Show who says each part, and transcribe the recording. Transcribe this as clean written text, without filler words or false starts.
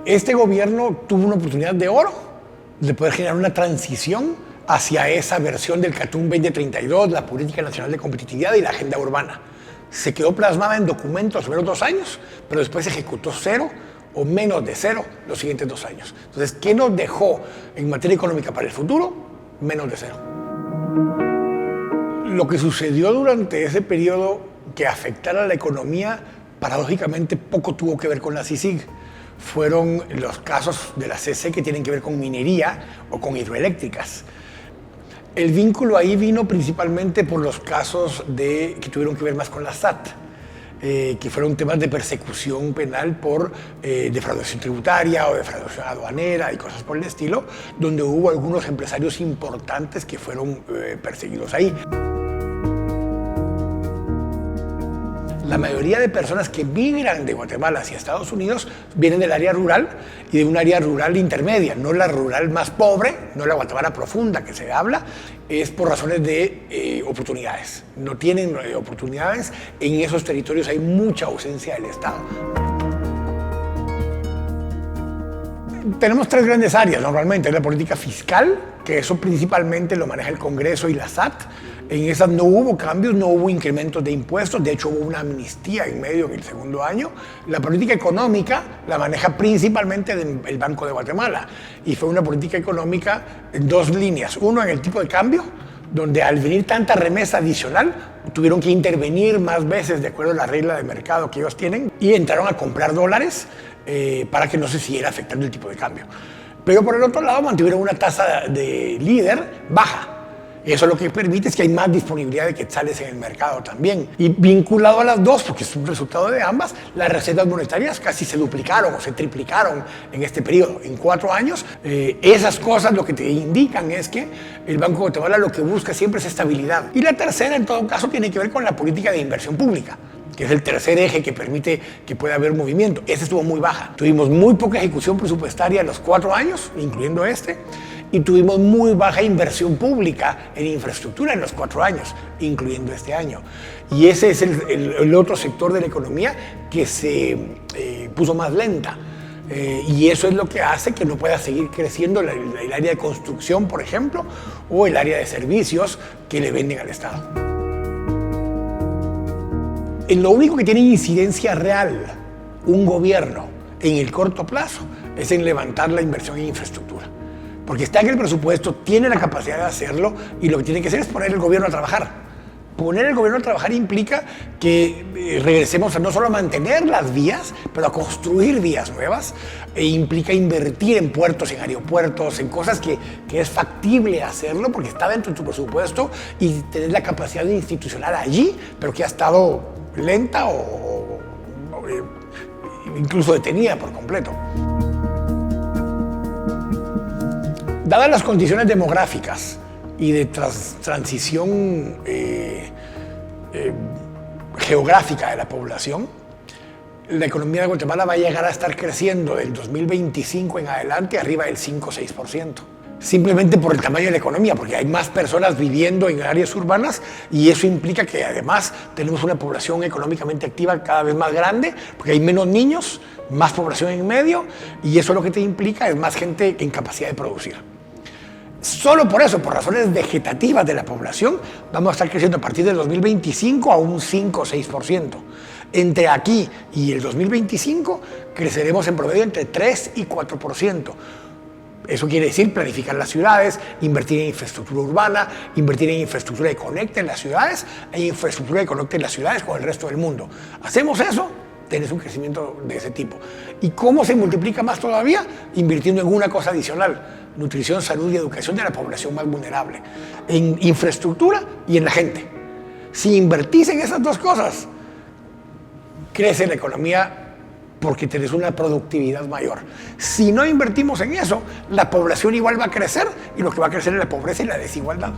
Speaker 1: Este gobierno tuvo una oportunidad de oro de poder generar una transición hacia esa versión del CATUM 2032, la Política Nacional de Competitividad y la Agenda Urbana. Se quedó plasmada en documentos los 2 años, pero después se ejecutó 0 o menos de 0 los siguientes 2 años. Entonces, ¿qué nos dejó en materia económica para el futuro? Menos de 0. Lo que sucedió durante ese periodo que afectara a la economía, paradójicamente poco tuvo que ver con la CICIG. Fueron los casos de la CC que tienen que ver con minería o con hidroeléctricas. El vínculo ahí vino principalmente por los casos que tuvieron que ver más con la SAT, que fueron temas de persecución penal por defraudación tributaria o defraudación aduanera y cosas por el estilo, donde hubo algunos empresarios importantes que fueron perseguidos ahí. La mayoría de personas que migran de Guatemala hacia Estados Unidos vienen del área rural y de un área rural intermedia, no la rural más pobre, no la Guatemala profunda que se habla, es por razones de oportunidades. No tienen oportunidades, en esos territorios hay mucha ausencia del Estado. Tenemos 3 grandes áreas normalmente, la política fiscal, que eso principalmente lo maneja el Congreso y la SAT. En esas no hubo cambios, no hubo incrementos de impuestos, de hecho hubo una amnistía en medio en el segundo año. La política económica la maneja principalmente el Banco de Guatemala y fue una política económica en 2 líneas. Uno en el tipo de cambio, donde al venir tanta remesa adicional tuvieron que intervenir más veces de acuerdo a la regla de mercado que ellos tienen y entraron a comprar dólares para que no se siguiera afectando el tipo de cambio. Pero por el otro lado mantuvieron una tasa de líder baja. Eso lo que permite es que hay más disponibilidad de quetzales en el mercado también. Y vinculado a las dos, porque es un resultado de ambas, las reservas monetarias casi se duplicaron o se triplicaron en este periodo. En 4 años, esas cosas lo que te indican es que el Banco de Guatemala lo que busca siempre es estabilidad. Y la tercera, en todo caso, tiene que ver con la política de inversión pública, que es el tercer eje que permite que pueda haber movimiento. Esa estuvo muy baja. Tuvimos muy poca ejecución presupuestaria en los 4 años, incluyendo este, y tuvimos muy baja inversión pública en infraestructura en los 4 años, incluyendo este año. Y ese es el otro sector de la economía que se puso más lenta. Y eso es lo que hace que no pueda seguir creciendo el área de construcción, por ejemplo, o el área de servicios que le venden al Estado. En lo único que tiene incidencia real un gobierno en el corto plazo es en levantar la inversión en infraestructura. Porque está en el presupuesto, tiene la capacidad de hacerlo y lo que tiene que hacer es poner el gobierno a trabajar. Poner el gobierno a trabajar implica que regresemos a no solo a mantener las vías, pero a construir vías nuevas. E implica invertir en puertos, en aeropuertos, en cosas que es factible hacerlo porque está dentro de tu presupuesto y tener la capacidad institucional allí, pero que ha estado lenta o incluso detenida por completo. Dadas las condiciones demográficas y de transición geográfica de la población, la economía de Guatemala va a llegar a estar creciendo del 2025 en adelante arriba del 5 o 6%. Simplemente por el tamaño de la economía, porque hay más personas viviendo en áreas urbanas y eso implica que además tenemos una población económicamente activa cada vez más grande, porque hay menos niños, más población en medio y eso lo que te implica es más gente en capacidad de producir. Solo por eso, por razones vegetativas de la población, vamos a estar creciendo a partir del 2025 a un 5 o 6%. Entre aquí y el 2025 creceremos en promedio entre 3 y 4%. Eso quiere decir planificar las ciudades, invertir en infraestructura urbana, invertir en infraestructura que conecte las ciudades e infraestructura que conecte las ciudades con el resto del mundo. ¿Hacemos eso? Tienes un crecimiento de ese tipo. ¿Y cómo se multiplica más todavía? Invirtiendo en una cosa adicional: nutrición, salud y educación de la población más vulnerable, en infraestructura y en la gente. Si invertís en esas 2 cosas, crece la economía porque tenés una productividad mayor. Si no invertimos en eso, la población igual va a crecer y lo que va a crecer es la pobreza y la desigualdad.